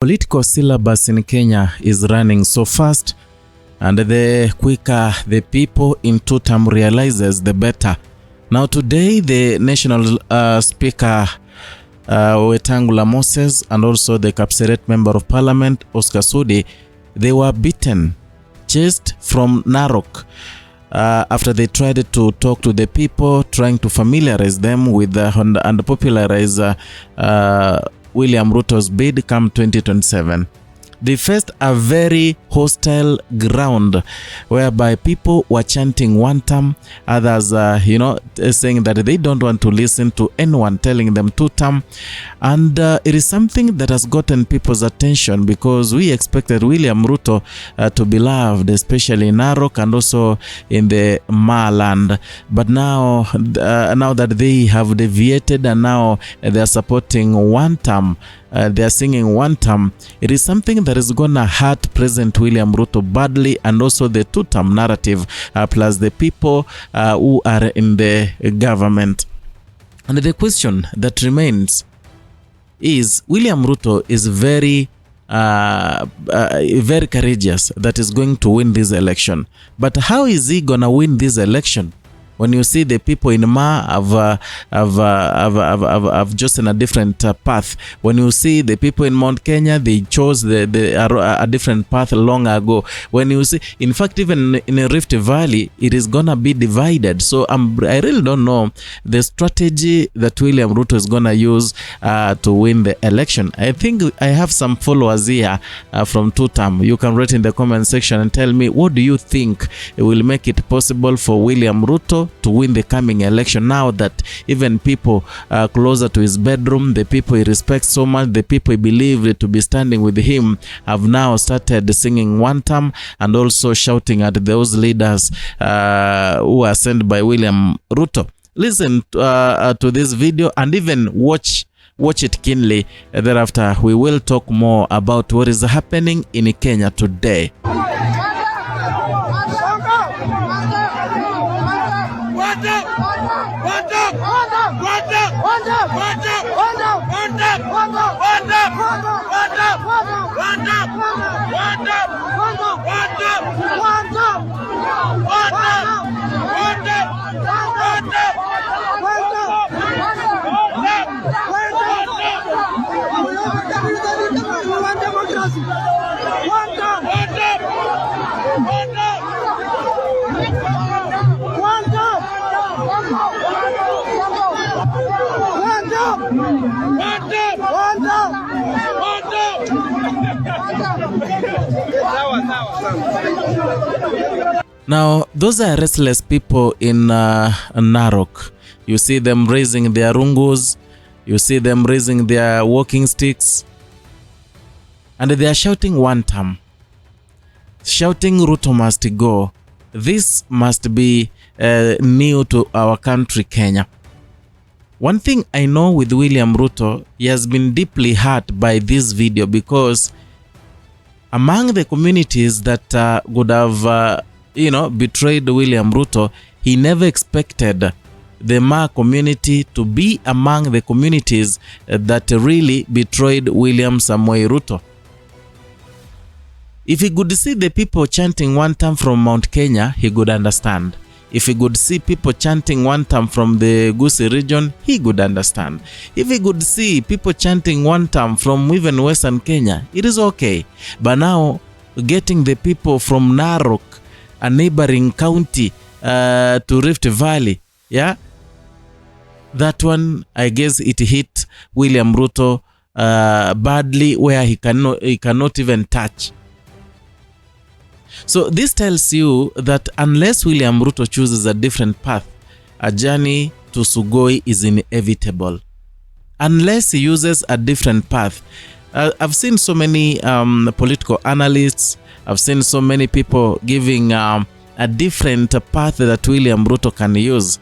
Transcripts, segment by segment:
Political syllabus in Kenya is running so fast, and the quicker the people in two-term realizes, the better. Now today, the national speaker Wetangula Moses and also the Kapseret member of parliament Oscar Sudi, they were beaten, chased from Narok after they tried to talk to the people, trying to familiarize them with and popularize William Ruto's bid come 2027. They faced a very hostile ground whereby people were chanting Wantam, others saying that they don't want to listen to anyone telling them two-term. And it is something that has gotten people's attention because we expected William Ruto to be loved, especially in Narok and also in the Marland. But now that they have deviated and now they are supporting Wantam, they are singing Wantam, it is something that is going to hurt President William Ruto badly, and also the two-term narrative plus the people who are in the government. And the question that remains is, William Ruto is very courageous that is going to win this election. But how is he going to win this election? When you see the people in Ma have chosen a different path. When you see the people in Mount Kenya, they chose a different path long ago. When you see, in fact, even in a Rift Valley, it is gonna be divided. So I really don't know the strategy that William Ruto is gonna use to win the election. I think I have some followers here from two-term. You can write in the comment section and tell me, what do you think will make it possible for William Ruto to win the coming election, now that even people closer to his bedroom, the people he respects so much, the people he believed to be standing with him, have now started singing Wantam and also shouting at those leaders who are sent by William Ruto. Listen to this video and even watch it keenly. Thereafter, we will talk more about what is happening in Kenya today. Now, those are restless people in Narok. You see them raising their rungos, you see them raising their walking sticks, and they are shouting Wantam, shouting Ruto must go. This must be new to our country, Kenya. One thing I know with William Ruto, he has been deeply hurt by this video because among the communities that would have betrayed William Ruto, he never expected the Ma community to be among the communities that really betrayed William Samoei Ruto. If he could see the people chanting Wantam from Mount Kenya, he could understand. If he could see people chanting Wantam from the Gusii region, he could understand. If he could see people chanting Wantam from even Western Kenya, it is okay. But now, getting the people from Narok, a neighboring county, to Rift Valley, yeah, that one, I guess it hit William Ruto badly, where he cannot even touch. So this tells you that unless William Ruto chooses a different path, a journey to Sugoi is inevitable. Unless he uses a different path. I've seen so many political analysts, I've seen so many people giving a different path that William Ruto can use.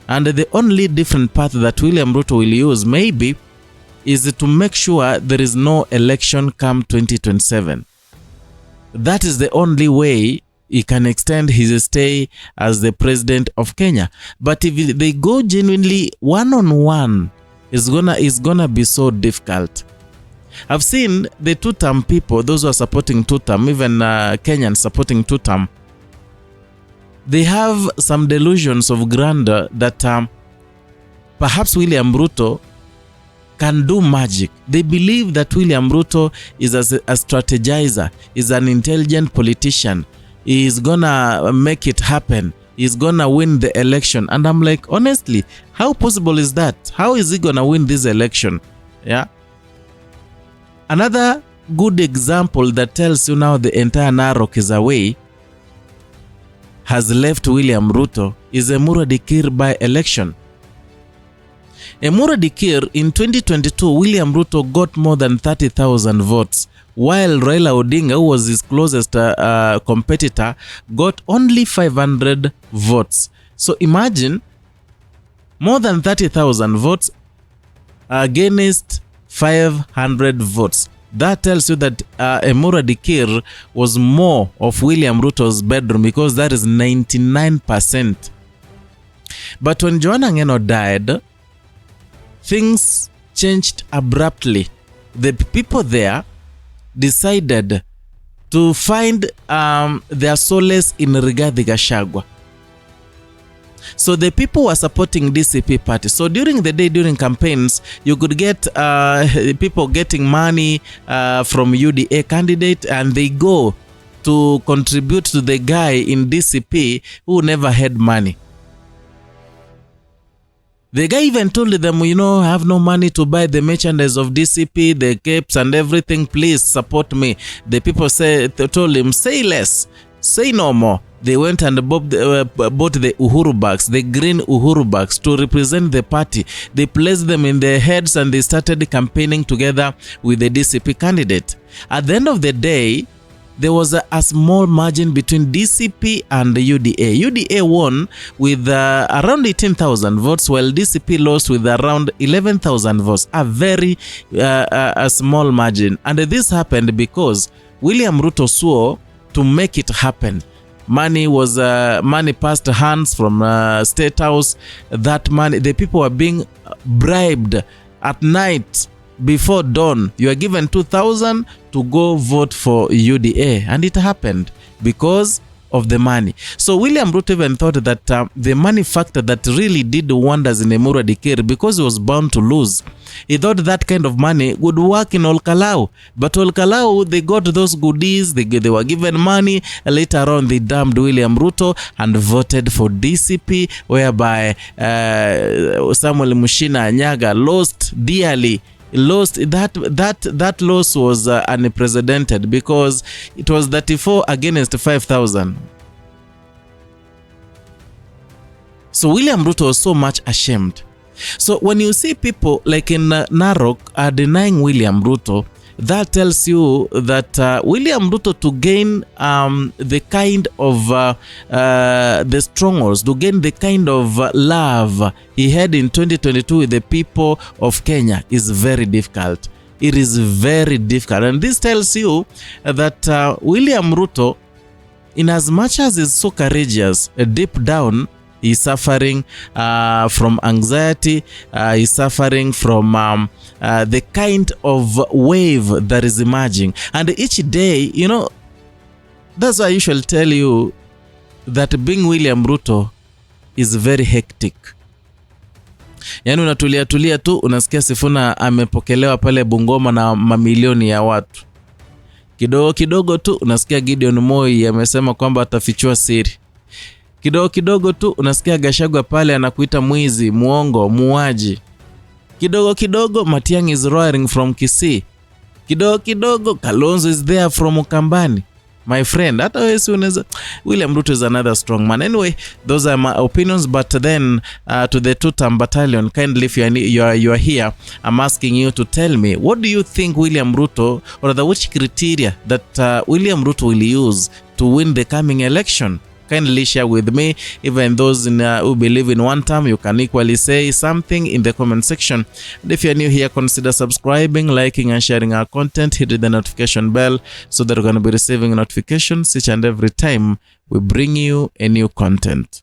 And the only different path that William Ruto will use maybe is to make sure there is no election come 2027. That is the only way he can extend his stay as the president of Kenya. But if they go genuinely one-on-one, it's gonna be so difficult. I've seen the two-term people, those who are supporting two-term, even Kenyans supporting two-term, they have some delusions of grandeur that perhaps William Ruto can do magic. They believe that William Ruto is a strategizer, is an intelligent politician. He is gonna make it happen. He's gonna win the election. And I'm like, honestly, how possible is that? How is he gonna win this election? Yeah. Another good example that tells you now the entire Narok is away, has left William Ruto, is Emurua Dikir by-election. Emurua Dikir in 2022, William Ruto got more than 30,000 votes, while Raila Odinga, who was his closest competitor, got only 500 votes. So imagine, more than 30,000 votes against 500 votes. That tells you that Emurua Dikir was more of William Ruto's bedroom, because that is 99%. But when Joanna Ngeno died, things changed abruptly. The people there decided to find their solace in Rigathi Gachagua. So the people were supporting DCP party. So during the day, during campaigns, you could get people getting money from UDA candidate, and they go to contribute to the guy in DCP who never had money. The guy even told them, you know, I have no money to buy the merchandise of DCP, the capes and everything. Please support me. The people told him, say less, say no more. They went and bought the Uhuru bags, the green Uhuru bags, to represent the party. They placed them in their heads and they started campaigning together with the DCP candidate. At the end of the day, there was a small margin between DCP and the UDA. UDA won with around 18,000 votes, while DCP lost with around 11,000 votes. A very a small margin. And this happened because William Ruto swore to make it happen. Money was money passed hands from State House. That money, the people were being bribed at night. Before dawn, you are given 2,000 to go vote for UDA, and it happened because of the money. So William Ruto even thought that the money factor that really did wonders in Emurua Dikir, because he was bound to lose. He thought that kind of money would work in Olkalau, but Olkalau, they got those goodies, they were given money. Later on, they damned William Ruto and voted for DCP, whereby Samuel Mushina Anyaga lost dearly. That loss was unprecedented, because it was 34 against 5,000. So William Ruto was so much ashamed. So when you see people like in Narok are denying William Ruto, that tells you that William Ruto, to gain the kind of the strongholds, to gain the kind of love he had in 2022 with the people of Kenya, is very difficult. It is very difficult. And this tells you that William Ruto, in as much as he's so courageous, deep down, he's suffering from anxiety. He's suffering from the kind of wave that is emerging. And each day, you know, that's why I usually tell you that being William Ruto is very hectic. Yani unatulia tu, unasikia Sifuna amepokelewa pale Bungoma na mamilioni ya watu. Kidogo tu unasikia Gideon Moi amesema kwamba atafichua siri. Kidogo tu unasikia Gachagua pale anakuita mwizi, muongo, muuaji. Kidogo Matiang'i is roaring from Kisii. Kidogo Kalonzo is there from Ukambani. My friend, hata wewe si unaweza. William Ruto is another strong man. Anyway, those are my opinions. But then to the two-term battalion, kindly, if you are here, I'm asking you to tell me, what do you think William Ruto, or which criteria that William Ruto will use to win the coming election? Kindly share with me. Even those who believe in Wantam, you can equally say something in the comment section. And if you're new here, consider subscribing, liking and sharing our content. Hit the notification bell so that you're going to be receiving notifications each and every time we bring you a new content.